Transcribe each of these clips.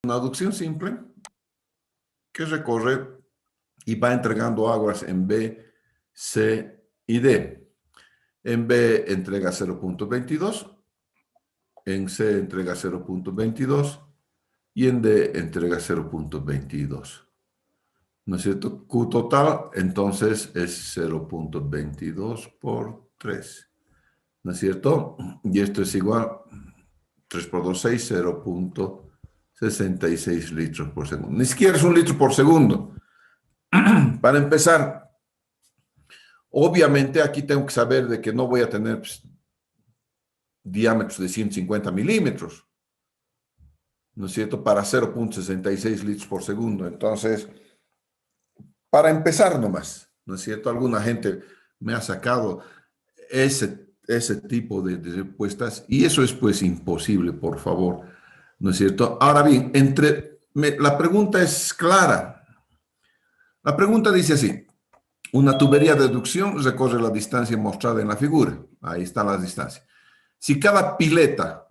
Una aducción simple que recorre y va entregando aguas en B, C y D. En B entrega 0.22, en C entrega 0.22 y en D entrega 0.22. ¿No es cierto? Q total, entonces, es 0.22 por 3. ¿No es cierto? Y esto es igual, 3 por 2, 6, 0.66 litros por segundo. Ni siquiera es un litro por segundo. Para empezar, obviamente aquí tengo que saber de que no voy a tener diámetros de 150 milímetros, ¿no es cierto? Para 0.66 litros por segundo. Entonces, para empezar nomás, ¿no es cierto? Alguna gente me ha sacado ese tipo de respuestas y eso es pues imposible, por favor, ¿no es cierto? Ahora bien, la pregunta es clara. La pregunta dice así: una tubería de aducción recorre la distancia mostrada en la figura. Ahí está la distancia. Si cada pileta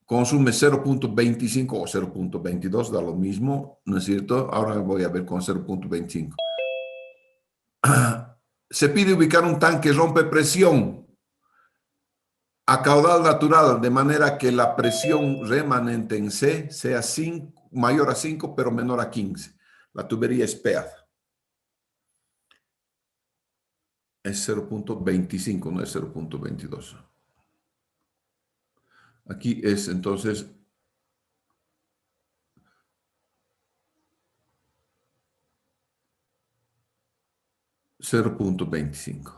consume 0.25 o 0.22, da lo mismo, ¿no es cierto? Ahora voy a ver con 0.25. Se pide ubicar un tanque rompe presión a caudal natural, de manera que la presión remanente en C sea mayor a 5, pero menor a 15. La tubería es PEAD. Es 0.25, no es 0.22. Aquí es entonces 0.25.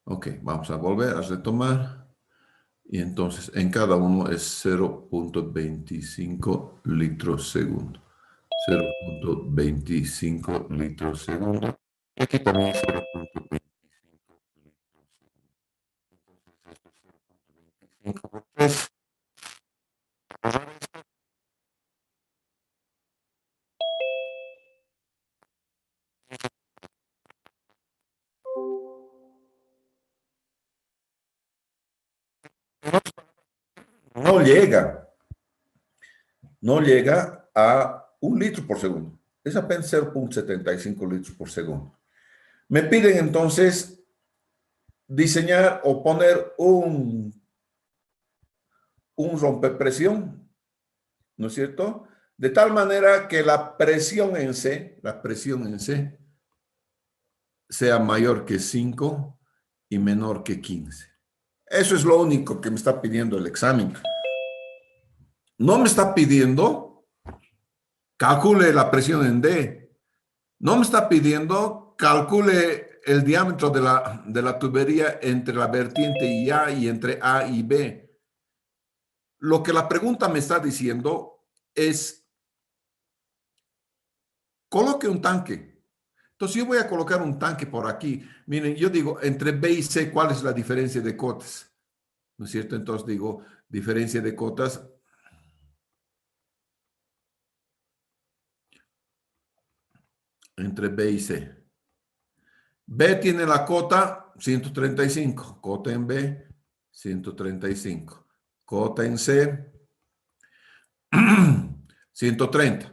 Ok, vamos a volver a retomar. Y entonces en cada uno es 0.25 litros segundo. 0.25 litros segundo. Y aquí también 0.25 litros segundo. Entonces esto es 0.25 por 3. No llega, no llega a 1 litro por segundo. Es apenas 0.75 litros por segundo. Me piden entonces diseñar o poner un rompepresión, ¿no es cierto? De tal manera que la presión en C sea mayor que 5 y menor que 15. Eso es lo único que me está pidiendo el examen. No me está pidiendo calcule la presión en D. No me está pidiendo calcule el diámetro de la tubería entre la vertiente y A y entre A y B. Lo que la pregunta me está diciendo es, coloque un tanque. Entonces yo voy a colocar un tanque por aquí. Miren, yo digo, entre B y C, ¿cuál es la diferencia de cotas? ¿No es cierto? Entonces digo, diferencia de cotas entre B y C. B tiene la cota 135, cota en B 135, cota en C 130.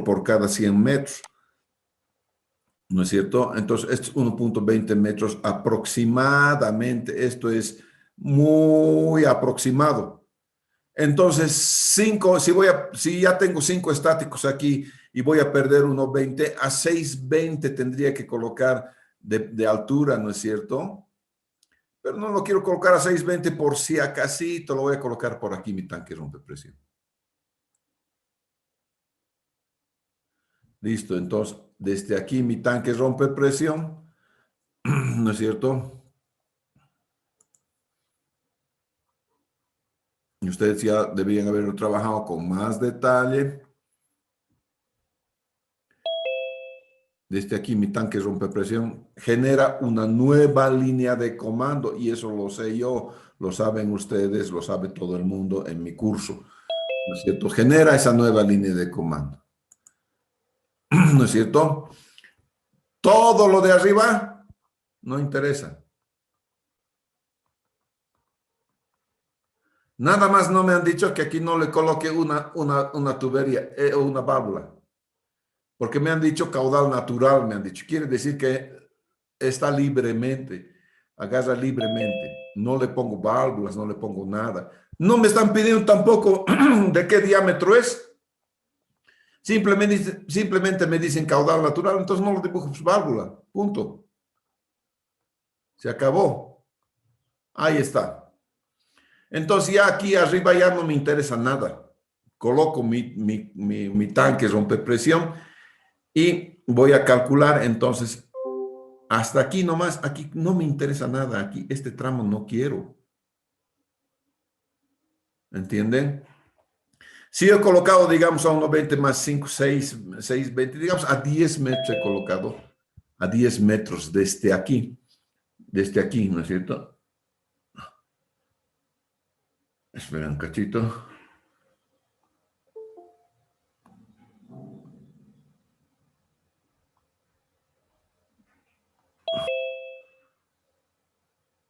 Por cada 100 metros, ¿no es cierto? Entonces, esto es 1.20 metros aproximadamente. Esto es muy aproximado. Entonces, si ya tengo 5 estáticos aquí y voy a perder 1.20, a 6.20 tendría que colocar de altura, ¿no es cierto? Pero no lo quiero colocar a 6.20 por si acasito, lo voy a colocar por aquí mi tanque rompe presión. Listo, entonces, desde aquí mi tanque rompe presión, ¿no es cierto? Y ustedes ya deberían haberlo trabajado con más detalle. Desde aquí mi tanque rompe presión genera una nueva línea de comando y eso lo sé yo, lo saben ustedes, lo sabe todo el mundo en mi curso, ¿no es cierto? Genera esa nueva línea de comando, ¿no es cierto? Todo lo de arriba no interesa. Nada más no me han dicho que aquí no le coloque una tubería o una válvula, porque me han dicho caudal natural, me han dicho. Quiere decir que está libremente, agarra libremente. No le pongo válvulas, no le pongo nada. No me están pidiendo tampoco de qué diámetro es. Simplemente me dicen caudal natural, entonces no lo dibujo pues, válvula. Punto. Se acabó. Ahí está. Entonces ya aquí arriba ya no me interesa nada. Coloco mi tanque rompe presión y voy a calcular entonces hasta aquí nomás. Aquí no me interesa nada. Aquí este tramo no quiero. ¿Entienden? Si he colocado, digamos, a 1.20 más 5, 6, 20, digamos, a 10 metros he colocado, a 10 metros desde aquí, ¿no es cierto? Espera un cachito.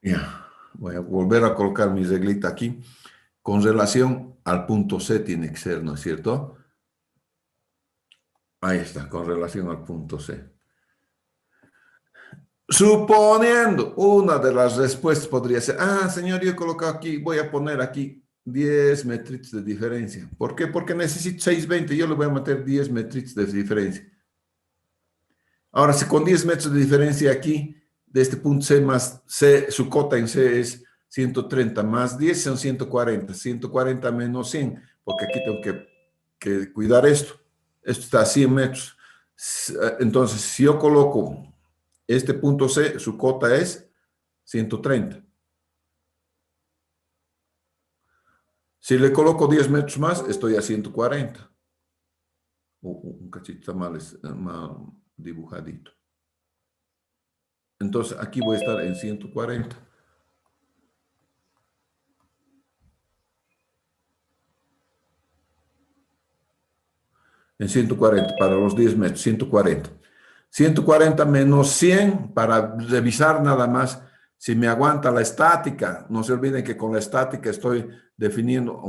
Ya, voy a volver a colocar mi reglita aquí. Con relación al punto C tiene que ser, ¿no es cierto? Ahí está, con relación al punto C. Suponiendo, una de las respuestas podría ser, señor, yo he colocado aquí, voy a poner aquí 10 metritos de diferencia. ¿Por qué? Porque necesito 6.20, yo le voy a meter 10 metritos de diferencia. Ahora, si con 10 metros de diferencia aquí, de este punto C más C, su cota en C es 130, más 10 son 140, 140 menos 100, porque aquí tengo que cuidar esto. Esto está a 100 metros. Entonces, si yo coloco este punto C, su cota es 130. Si le coloco 10 metros más, estoy a 140. Un cachito está mal dibujadito. Entonces, aquí voy a estar en 140. En 140, para los 10 metros, 140. 140 menos 100 para revisar nada más si me aguanta la estática. No se olviden que con la estática estoy definiendo,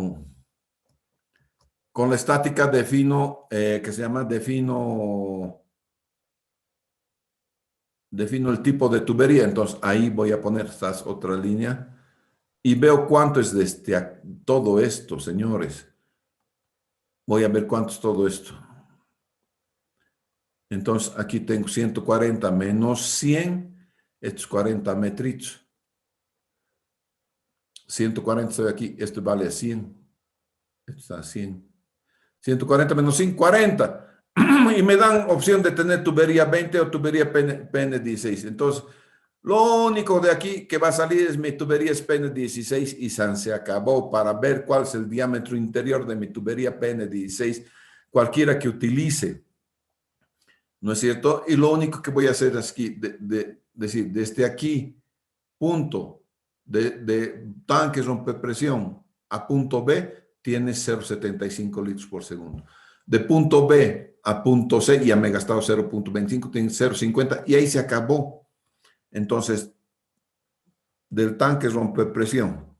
con la estática defino, que se llama defino el tipo de tubería. Entonces ahí voy a poner esta otra línea y veo cuánto es de todo esto, señores. Voy a ver cuánto es todo esto. Entonces aquí tengo 140 menos 100, estos 40 metritos. 140 estoy aquí, esto vale a 100. Esto está a 100. 140 menos 100, 40. Y me dan opción de tener tubería 20 o tubería PN16. Entonces, lo único de aquí que va a salir es mi tubería PN16 y se acabó para ver cuál es el diámetro interior de mi tubería PN16, cualquiera que utilice. ¿No es cierto? Y lo único que voy a hacer es aquí, decir, desde aquí, punto de tanque rompepresión a punto B, tiene 0.75 litros por segundo. De punto B a punto C, ya me he gastado 0.25, tiene 0.50 y ahí se acabó. Entonces, del tanque rompepresión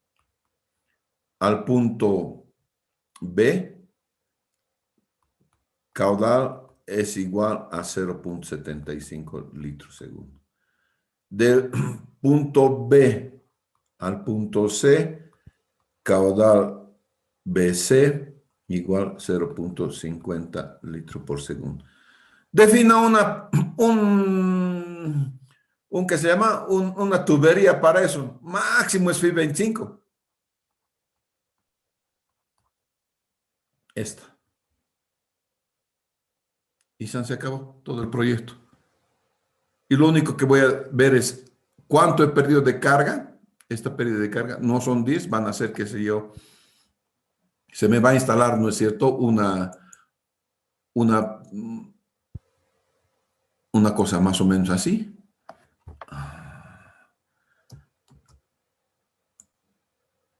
al punto B, caudal es igual a 0.75 litros segundo. Del punto B al punto C, caudal BC igual 0.50 litros por segundo. Defina un que se llama una tubería para eso. Máximo es FI 25. Esta. Y se acabó todo el proyecto. Y lo único que voy a ver es cuánto he perdido de carga. Esta pérdida de carga no son 10, van a ser, qué sé yo, se me va a instalar, ¿no es cierto?, una, una cosa más o menos así.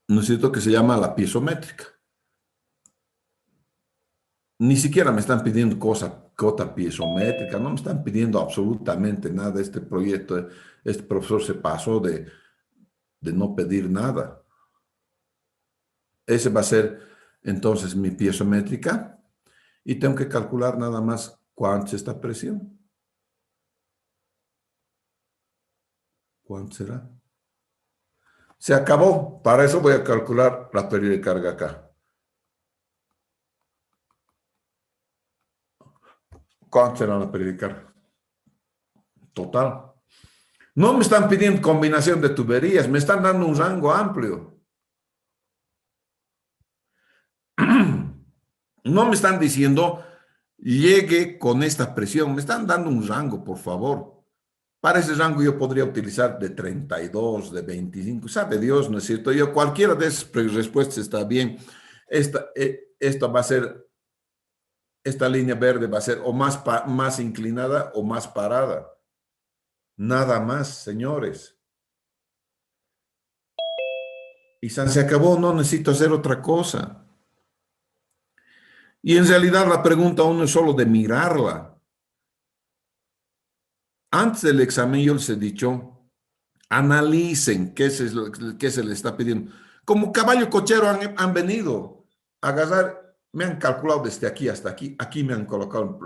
¿No es cierto?, que se llama la piezométrica. Ni siquiera me están pidiendo cota piezométrica, no me están pidiendo absolutamente nada. Este proyecto, este profesor se pasó de no pedir nada. Ese va a ser entonces mi piezométrica y tengo que calcular nada más cuánto es esta presión. ¿Cuánto será? Se acabó. Para eso voy a calcular la pérdida de carga acá. ¿Cuánto será la pérdida de carga? Total. No me están pidiendo combinación de tuberías, me están dando un rango amplio. No me están diciendo, llegue con esta presión, me están dando un rango, por favor. Para ese rango yo podría utilizar de 32, de 25, sabe Dios, ¿no es cierto? Yo cualquiera de esas respuestas está bien. Esta va a ser, esta línea verde va a ser o más inclinada o más parada. Nada más, señores. Y se acabó, no necesito hacer otra cosa. Y en realidad la pregunta uno es solo de mirarla. Antes del examen yo les he dicho, analicen qué se les está pidiendo. Como caballo cochero han venido a agarrar, me han calculado desde aquí hasta aquí. Aquí me han colocado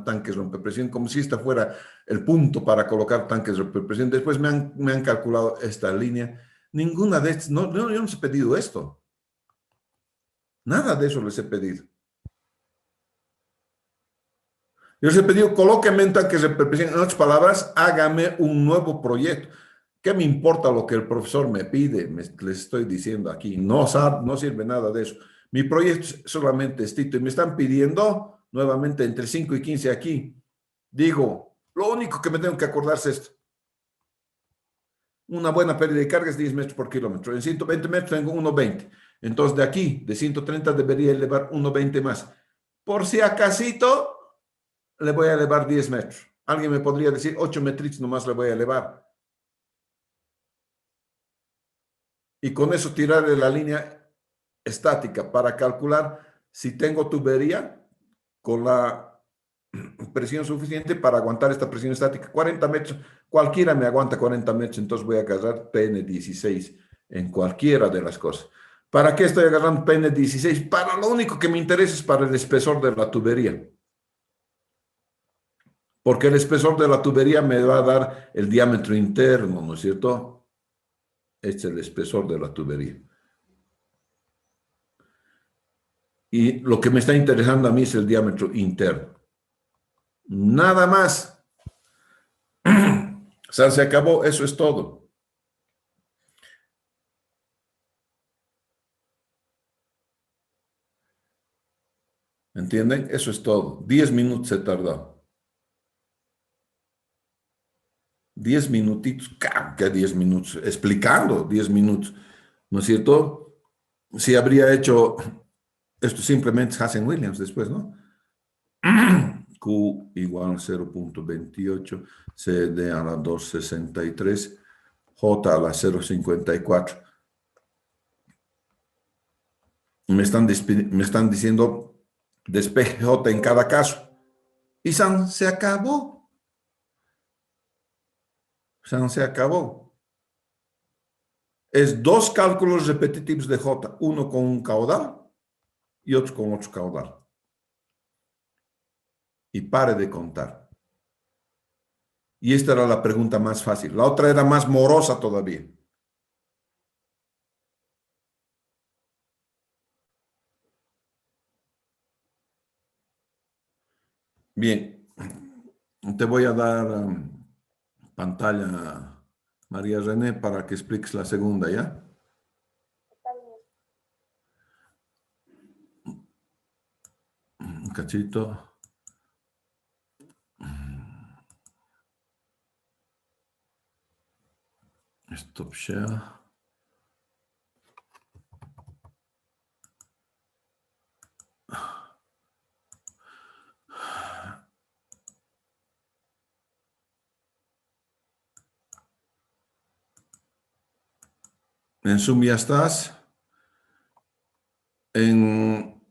tanques rompepresión, como si esta fuera el punto para colocar tanques rompepresión. Después me han calculado esta línea. Ninguna de estas, yo no les he pedido esto. Nada de eso les he pedido. Yo les he pedido, colóquenme en tanques rompepresión. En otras palabras, hágame un nuevo proyecto. ¿Qué me importa lo que el profesor me pide? Les estoy diciendo aquí, no sirve nada de eso. Mi proyecto es solamente estito y me están pidiendo nuevamente entre 5 y 15 aquí. Digo, lo único que me tengo que acordar es esto. Una buena pérdida de carga es 10 metros por kilómetro. En 120 metros tengo 1,20. Entonces de aquí, de 130, debería elevar 1,20 más. Por si acasito, le voy a elevar 10 metros. Alguien me podría decir 8 metritos nomás le voy a elevar. Y con eso tirarle la línea estática para calcular si tengo tubería con la presión suficiente para aguantar esta presión estática. 40 metros, cualquiera me aguanta 40 metros, entonces voy a agarrar PN16 en cualquiera de las cosas. ¿Para qué estoy agarrando PN16? Para lo único que me interesa es para el espesor de la tubería. Porque el espesor de la tubería me va a dar el diámetro interno, ¿no es cierto? Este es el espesor de la tubería. Y lo que me está interesando a mí es el diámetro interno. Nada más. O sea, se acabó, eso es todo. ¿Entienden? Eso es todo. 10 minutos se tardó. 10 minutitos, ¿qué 10 minutos? Explicando 10 minutos, ¿no es cierto? Si habría hecho esto simplemente Hazen Williams después, ¿no? Q igual 0.28, CD a la 263, J a la 0.54. Me están diciendo despeje J en cada caso. Y se acabó. Se acabó. Es 2 cálculos repetitivos de J, uno con un caudal y otro con otro caudal. Y pare de contar. Y esta era la pregunta más fácil. La otra era más morosa todavía. Bien, te voy a dar pantalla, María René, para que expliques la segunda, ¿ya? Está bien. Un cachito. Stop share. En Zoom ya estás. En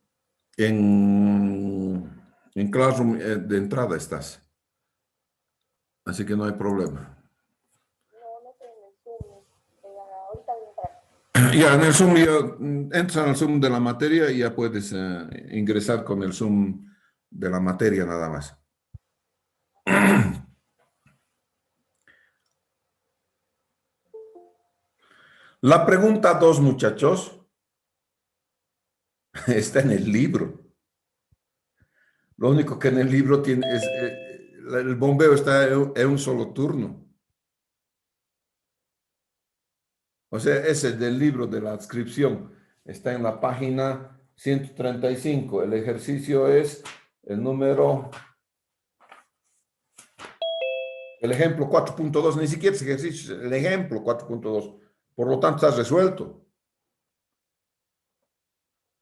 Classroom de entrada estás. Así que no hay problema. No, no estoy en el Zoom. Ahorita voy a entrar. Ya, en el Zoom, entras al Zoom de la materia y ya puedes ingresar con el Zoom de la materia nada más. La pregunta 2, muchachos, está en el libro. Lo único que en el libro tiene es, el bombeo está en un solo turno. O sea, ese del libro de la adscripción está en la página 135. El ejercicio es el número, el ejemplo 4.2, ni siquiera es ejercicio, es el ejemplo 4.2. Por lo tanto, está resuelto.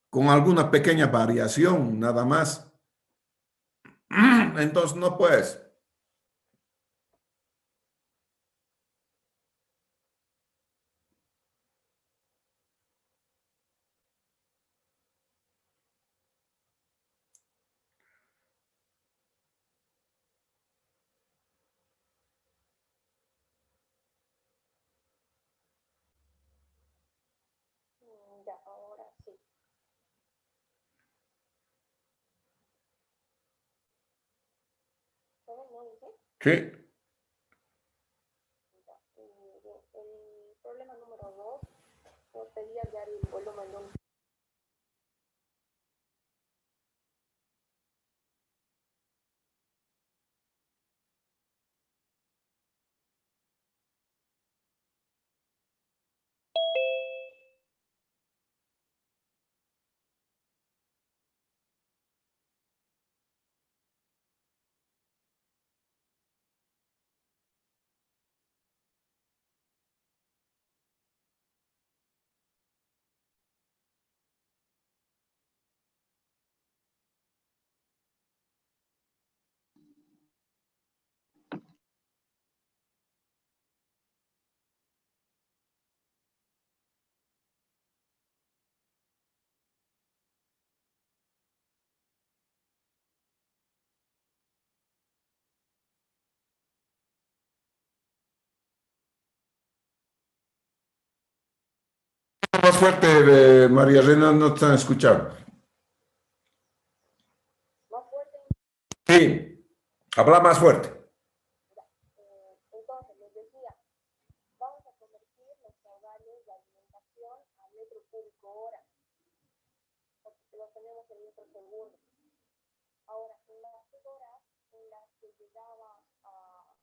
Con alguna pequeña variación, nada más. Entonces, no puedes. Ya, ahora sí. ¿Todo no dice? Sí. Ya. El problema número 2, nos pedía hallar el volumen de un... Más fuerte, María Reina, no te están escuchando. Más fuerte. Sí, habla más fuerte. Ya. Entonces, les decía, vamos a convertir los caudales de alimentación a metro cúbico hora, porque lo tenemos en litros segundo. Ahora, en las horas en las que llegaba a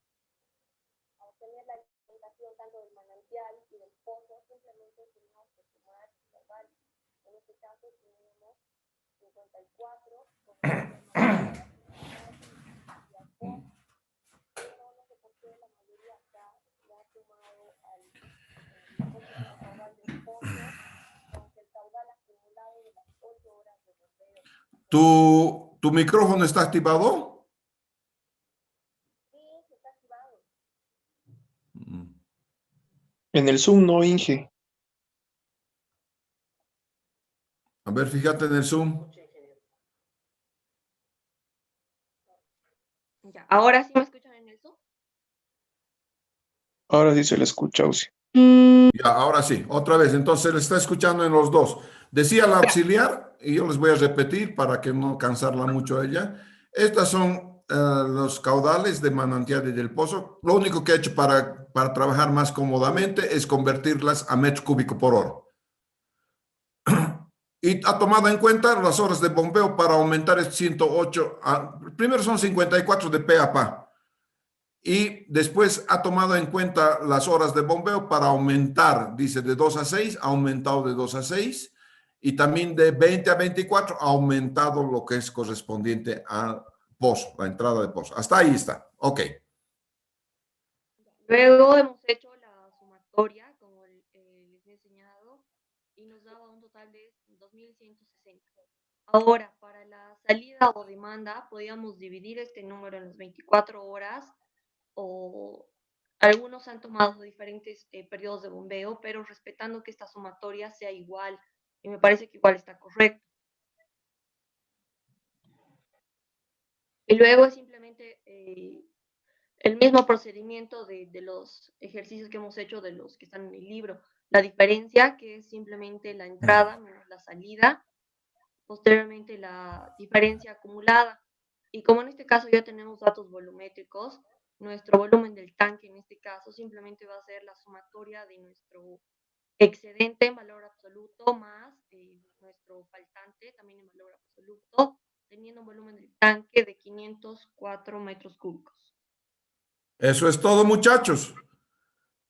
obtener la alimentación tanto del manantial y del pozo, simplemente teníamos que sumar caudales. En este caso tenemos 54 con el manantial y al pozo, pero no sé por qué la mayoría acá le ha sumado al último caudal del pozo, aunque el caudal acumulado de las 8 horas de bombeo. ¿Tu micrófono está activado? Sí, está activado. En el Zoom no, Inge. A ver, fíjate en el Zoom. Ya, ahora sí me escuchan en el Zoom. Ahora sí se le escucha, Ausi. Ya, ahora sí, otra vez. Entonces, le está escuchando en los dos. Decía la auxiliar, y yo les voy a repetir para que no cansarla mucho a ella. Estas son los caudales de manantial y del pozo. Lo único que he hecho para trabajar más cómodamente es convertirlas a metro cúbico por hora. Y ha tomado en cuenta las horas de bombeo para aumentar el 108. Primero son 54 de P a PA. Y después ha tomado en cuenta las horas de bombeo para aumentar, dice de 2 a 6, ha aumentado de 2 a 6. Y también de 20 a 24 ha aumentado lo que es correspondiente a pozo, la entrada de pozo. Hasta ahí está. Ok. Luego hemos hecho la sumatoria, como les he enseñado, y nos daba un total de 2160. Ahora, para la salida o demanda, podíamos dividir este número en las 24 horas, o algunos han tomado diferentes periodos de bombeo, pero respetando que esta sumatoria sea igual, y me parece que igual está correcto. Y luego es simplemente el mismo procedimiento de los ejercicios que hemos hecho de los que están en el libro. La diferencia, que es simplemente la entrada menos la salida, posteriormente la diferencia acumulada. Y como en este caso ya tenemos datos volumétricos, nuestro volumen del tanque en este caso simplemente va a ser la sumatoria de nuestro excedente en valor absoluto más nuestro faltante también en valor absoluto, teniendo un volumen del tanque de 504 metros cúbicos. Eso es todo, muchachos.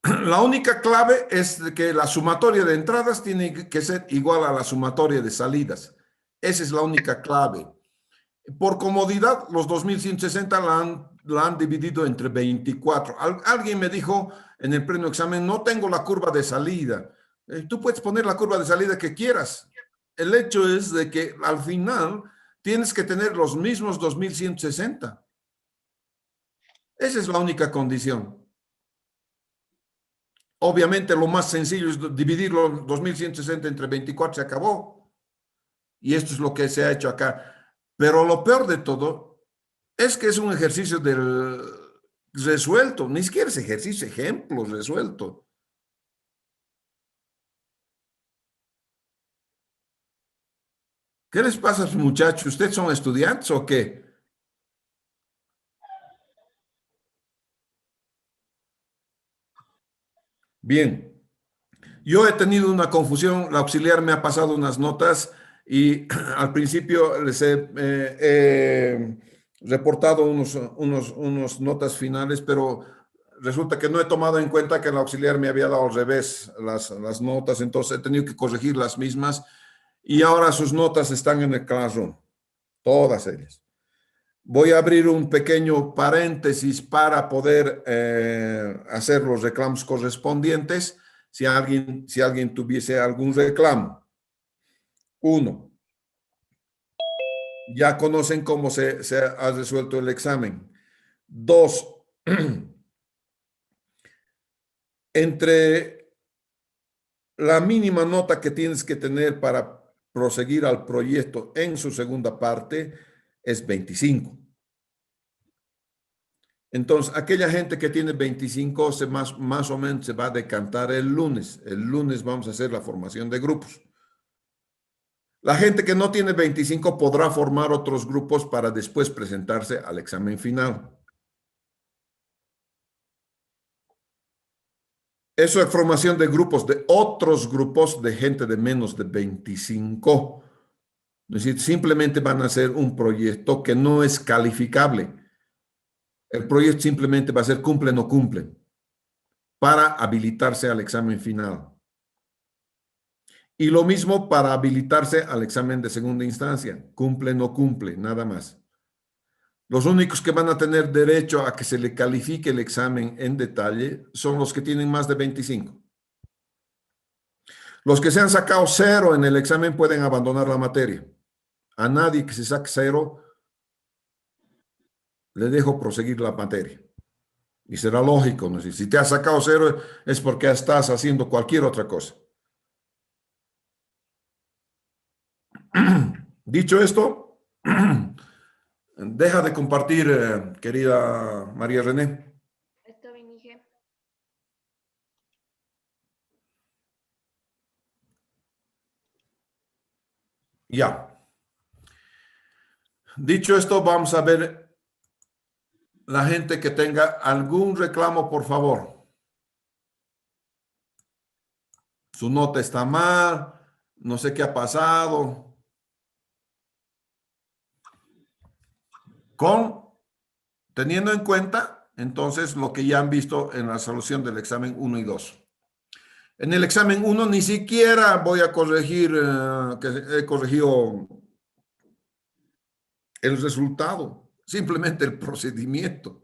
La única clave es que la sumatoria de entradas tiene que ser igual a la sumatoria de salidas. Esa es la única clave. Por comodidad, los 2160 la han dividido entre 24. Alguien me dijo en el pleno examen, no tengo la curva de salida. Tú puedes poner la curva de salida que quieras. El hecho es de que al final tienes que tener los mismos 2160. Esa es la única condición. Obviamente lo más sencillo es dividir los 2160 entre 24, se acabó. Y esto es lo que se ha hecho acá. Pero lo peor de todo es que es un ejercicio del resuelto, ni siquiera es ejercicio, ejemplo resuelto. ¿Qué les pasa, muchachos? ¿Ustedes son estudiantes o qué? Bien. Yo he tenido una confusión, la auxiliar me ha pasado unas notas y al principio les he reportado unos notas finales, pero resulta que no he tomado en cuenta que la auxiliar me había dado al revés las notas, entonces he tenido que corregir las mismas y ahora sus notas están en el Classroom, todas ellas. Voy a abrir un pequeño paréntesis para poder hacer los reclamos correspondientes. Si alguien tuviese algún reclamo. Uno, ya conocen cómo se ha resuelto el examen. Dos, entre la mínima nota que tienes que tener para proseguir al proyecto en su segunda parte es 25. Entonces, aquella gente que tiene 25 más o menos se va a decantar el lunes. El lunes vamos a hacer la formación de grupos. La gente que no tiene 25 podrá formar otros grupos para después presentarse al examen final. Eso es formación de grupos, de otros grupos de gente de menos de 25. Es decir, simplemente van a hacer un proyecto que no es calificable. El proyecto simplemente va a ser cumple o no cumple para habilitarse al examen final. Y lo mismo para habilitarse al examen de segunda instancia. Cumple o no cumple, nada más. Los únicos que van a tener derecho a que se le califique el examen en detalle son los que tienen más de 25. Los que se han sacado 0 en el examen pueden abandonar la materia. A nadie que se saque 0 le dejo proseguir la materia. Y será lógico, ¿no? Si te has sacado 0 es porque estás haciendo cualquier otra cosa. Dicho esto, deja de compartir, querida María René. Está bien, Inge. Ya. Dicho esto, vamos a ver la gente que tenga algún reclamo, por favor. Su nota está mal, No sé qué ha pasado teniendo en cuenta, entonces, lo que ya han visto en la solución del examen 1 y 2. En el examen 1 ni siquiera voy a corregir, que he corregido el resultado, simplemente el procedimiento.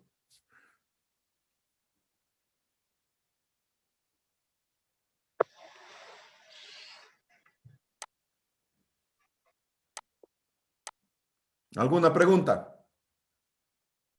¿Alguna pregunta?